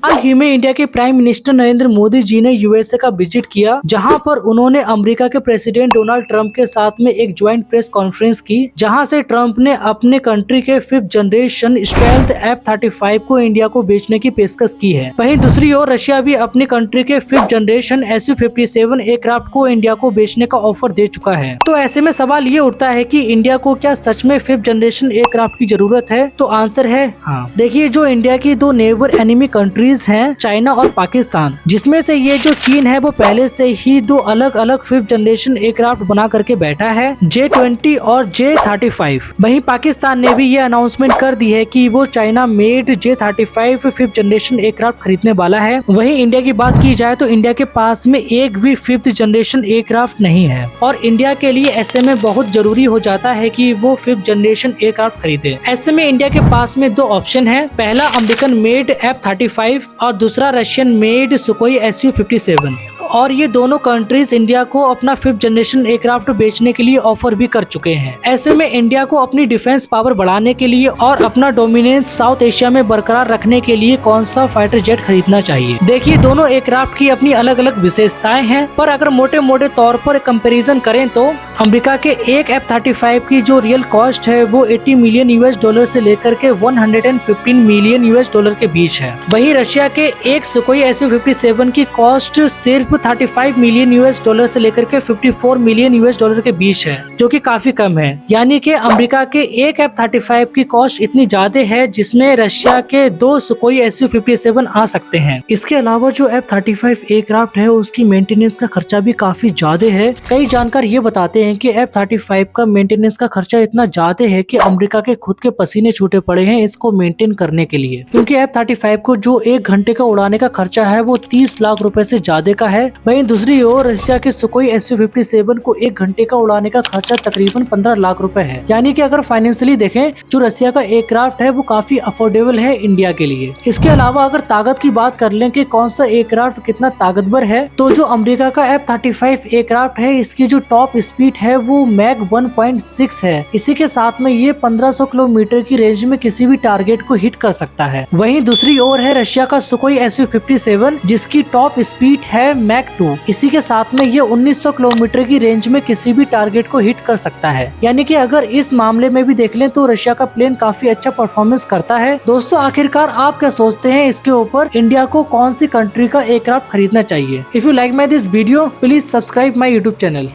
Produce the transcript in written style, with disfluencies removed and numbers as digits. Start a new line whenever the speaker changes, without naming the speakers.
हाल ही में इंडिया के prime minister Narendra Modi ji ने यूएसए का विजिट किया, जहां पर उन्होंने अमेरिका के प्रेसिडेंट डोनाल्ड ट्रंप के साथ में एक ज्वाइंट प्रेस कॉन्फ्रेंस की, जहां से ट्रंप ने अपने कंट्री के 5th जनरेशन स्टेल्थ F-35 को इंडिया को बेचने की पेशकश की है। वहीं दूसरी ओर रशिया भी अपनी कंट्री के 5th जनरेशन Su-57 एयरक्राफ्ट को इंडिया को बेचने का ऑफर दे चुका है। तो ऐसे में सवाल ये उठता है कि इंडिया को क्या सच में 5th जनरेशन एयरक्राफ्ट की जरूरत है? तो आंसर है हाँ। देखिए, जो इंडिया की दो नेबर एनिमी कंट्रीज हैं, चाइना और पाकिस्तान, जिसमें से ये जो चीन है वो पहले से ही दो अलग अलग 5th जनरेशन एयरक्राफ्ट बना करके बैठा है, J-20 और J-35। वहीं पाकिस्तान ने भी ये अनाउंसमेंट कर दी है कि वो China made J-35 5th generation aircraft खरीदने वाला है। वहीं इंडिया की बात की जाए तो इंडिया के पास में एक भी 5th जनरेशन एयरक्राफ्ट नहीं है, और इंडिया के लिए ऐसे में बहुत जरूरी हो जाता है कि वो 5th जनरेशन एयरक्राफ्ट खरीदे। ऐसे में इंडिया के पास में दो ऑप्शन है, पहला अमेरिकन मेड F-35 और दूसरा रशियन मेड सुकोई Su-57, और ये दोनों कंट्रीज इंडिया को अपना 5th जनरेशन एयरक्राफ्ट बेचने के लिए ऑफर भी कर चुके हैं। ऐसे में इंडिया को अपनी डिफेंस पावर बढ़ाने के लिए और अपना डोमिनेंस साउथ एशिया में बरकरार रखने के लिए कौन सा फाइटर जेट खरीदना चाहिए? देखिए, दोनों एयरक्राफ्ट की अपनी अलग अलग विशेषताएं हैं, पर अगर मोटे मोटे तौर पर कंपैरिजन करें तो अमेरिका के एक F-35 की जो रियल कॉस्ट है वो $80 मिलियन से लेकर के $115 मिलियन के बीच है। वहीं रशिया के एक सुकोई Su-57 की कॉस्ट सिर्फ $35 मिलियन से लेकर के $54 मिलियन के बीच है, जो कि काफी कम है। यानी कि अमेरिका के एक F-35 की कॉस्ट इतनी ज्यादा है जिसमें रशिया के दो सुकोई Su-57 आ सकते हैं। इसके अलावा जो F-35 एयरक्राफ्ट है उसकी मेंटेनेंस का खर्चा भी काफी ज्यादा है। कई जानकार ये बताते हैं कि F-35 का मेंटेनेंस का खर्चा इतना ज्यादा है कि अमेरिका के खुद के पसीने छूटे पड़े हैं इसको मेंटेन करने के लिए, क्योंकि F-35 को जो 1 घंटे का उड़ाने का खर्चा है वो 30 लाख रुपए से ज्यादा का है। वहीं दूसरी ओर रशिया के सुकोई Su-57 को 1 घंटे का उड़ाने का खर्चा तकरीबन 15 लाख रुपए है। यानी कि अगर फाइनेंशियली देखें, जो रशिया का एयरक्राफ्ट है वो काफी अफोर्डेबल है इंडिया के लिए। इसके अलावा अगर ताकत की बात कर लें कि कौन सा एयरक्राफ्ट कितना ताकतवर है, तो जो अमेरिका का F-35 एयरक्राफ्ट है इसकी जो टॉप स्पीड है वो मैक 1.6 है। इसी के साथ में ये 1500 किलोमीटर की रेंज में किसी भी टारगेट को हिट कर सकता है। वहीं दूसरी ओर है रशिया का सुकोई Su-57 जिसकी टॉप स्पीड है मैक 2। इसी के साथ में ये 1900 किलोमीटर की रेंज में किसी भी टारगेट को हिट कर सकता है। यानी कि अगर इस मामले में भी देख लें तो रशिया का प्लेन काफी अच्छा परफॉर्मेंस करता है। दोस्तों, आखिरकार आप क्या सोचते हैं इसके ऊपर, इंडिया को कौन सी कंट्री का एयरक्राफ्ट खरीदना चाहिए? If you like my this video please subscribe my YouTube channel.